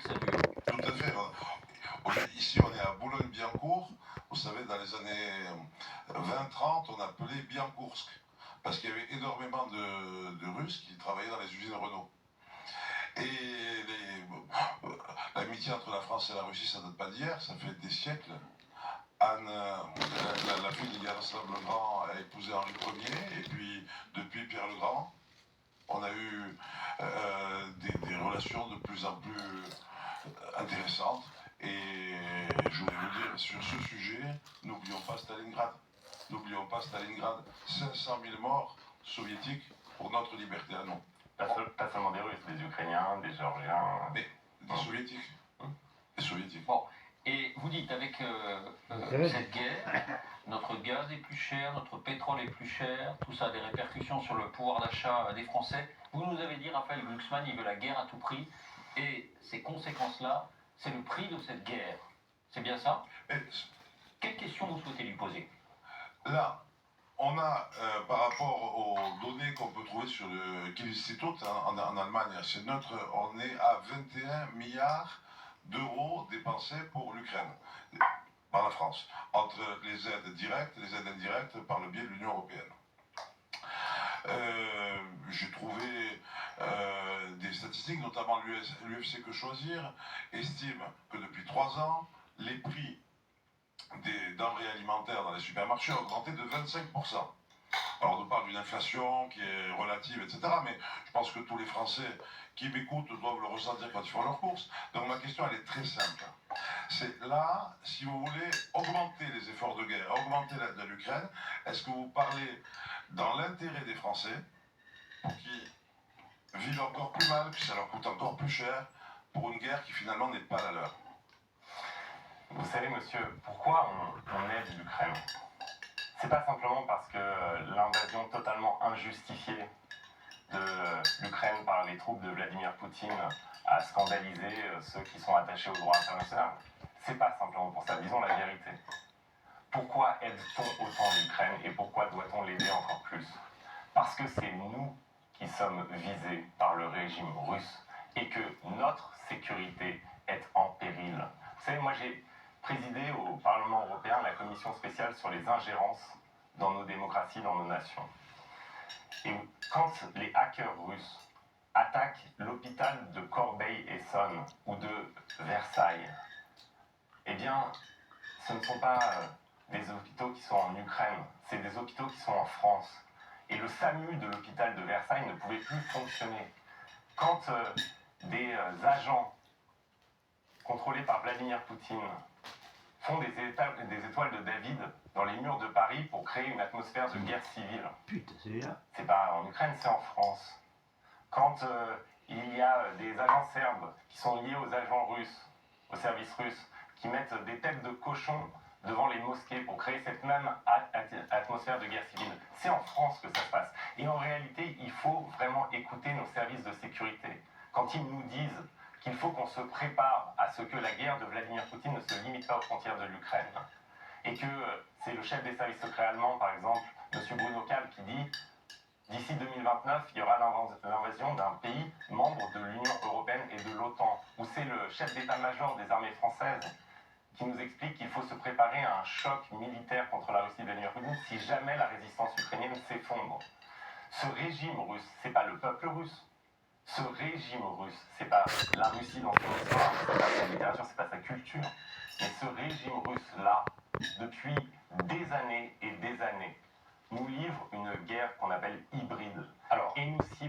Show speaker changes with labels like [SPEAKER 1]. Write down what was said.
[SPEAKER 1] que ça dure.
[SPEAKER 2] Tout à fait. Ici, on est à Boulogne-Billancourt. Vous savez, dans les années 20-30, on appelait Biancoursk, parce qu'il y avait énormément de Russes qui travaillaient dans les usines Renault. Et l'amitié entre la France et la Russie, ça ne date pas d'hier, ça fait des siècles. Anne, la fille de Yaroslav le Grand, a épousé Henri Ier, et puis depuis Pierre le Grand, on a eu des relations de plus en plus intéressantes. Et je voulais vous dire, sur ce sujet, n'oublions pas Stalingrad. N'oublions pas Stalingrad. 500 000 morts soviétiques pour notre liberté à nous.
[SPEAKER 3] Pas seulement des Russes, des Ukrainiens, des Géorgiens.
[SPEAKER 2] Mais des Soviétiques. Des Soviétiques.
[SPEAKER 1] Bon, et vous dites, avec cette guerre, notre gaz est plus cher, notre pétrole est plus cher, tout ça a des répercussions sur le pouvoir d'achat des Français. Vous nous avez dit, Raphaël Glucksmann, il veut la guerre à tout prix, et ces conséquences-là, c'est le prix de cette guerre. C'est bien ça?
[SPEAKER 2] Mais,
[SPEAKER 1] quelle question vous souhaitez lui poser?
[SPEAKER 2] Là, on a, par rapport aux données qu'on peut trouver sur le Kiel-Institut en Allemagne, c'est neutre, on est à 21 milliards d'euros dépensés pour l'Ukraine, par la France, entre les aides directes et les aides indirectes par le biais de l'Union européenne. J'ai trouvé des statistiques, notamment l'UFC Que Choisir estime que depuis 3 ans, les prix des denrées alimentaires dans les supermarchés ont augmenté de 25%. Alors on nous parle d'une inflation qui est relative, etc. Mais je pense que tous les Français qui m'écoutent doivent le ressentir quand ils font leurs courses. Donc ma question, elle est très simple. C'est là, si vous voulez augmenter les efforts de guerre, augmenter l'aide de l'Ukraine, est-ce que vous parlez dans l'intérêt des Français pour qu'ils vivent encore plus mal, que ça leur coûte encore plus cher pour une guerre qui finalement n'est pas la leur?
[SPEAKER 3] Vous savez, monsieur, pourquoi on aide l'Ukraine? C'est pas simplement parce que l'invasion totalement injustifiée de l'Ukraine par les troupes de Vladimir Poutine a scandalisé ceux qui sont attachés au droit international. C'est pas simplement pour ça, disons la vérité. Pourquoi aide-t-on autant l'Ukraine et pourquoi doit-on l'aider encore plus? Parce que c'est nous qui sommes visés par le régime russe et que notre sécurité est en péril. Vous savez, moi j'ai présidé au Parlement européen la commission spéciale sur les ingérences dans nos démocraties, dans nos nations. Et quand les hackers russes attaquent l'hôpital de Corbeil-Essonnes ou de Versailles, eh bien, ce ne sont pas des hôpitaux qui sont en Ukraine, c'est des hôpitaux qui sont en France. Et le SAMU de l'hôpital de Versailles ne pouvait plus fonctionner. Quand des agents contrôlés par Vladimir Poutine font des étoiles de David dans les murs de Paris pour créer une atmosphère de guerre civile.
[SPEAKER 4] Putain, c'est là.
[SPEAKER 3] C'est pas en Ukraine, c'est en France. Quand il y a des agents serbes qui sont liés aux agents russes, aux services russes, qui mettent des têtes de cochons devant les mosquées pour créer cette même atmosphère de guerre civile, c'est en France que ça se passe. Et en réalité, il faut vraiment écouter nos services de sécurité. Quand ils nous disent qu'il faut qu'on se prépare à ce que la guerre de Vladimir Poutine ne se limite pas aux frontières de l'Ukraine. Et que c'est le chef des services secrets allemands, par exemple, M. Bruno Kahl, qui dit « D'ici 2029, il y aura l'invasion d'un pays membre de l'Union européenne et de l'OTAN », où c'est le chef d'état-major des armées françaises qui nous explique qu'il faut se préparer à un choc militaire contre la Russie de Vladimir Poutine si jamais la résistance ukrainienne s'effondre. Ce régime russe, c'est pas le peuple russe. Ce régime russe, c'est pas la Russie dans son histoire, c'est pas sa littérature, c'est pas sa culture. Mais ce régime russe-là, depuis des années et des années, nous livre une guerre qu'on appelle hybride. Alors, et nous cible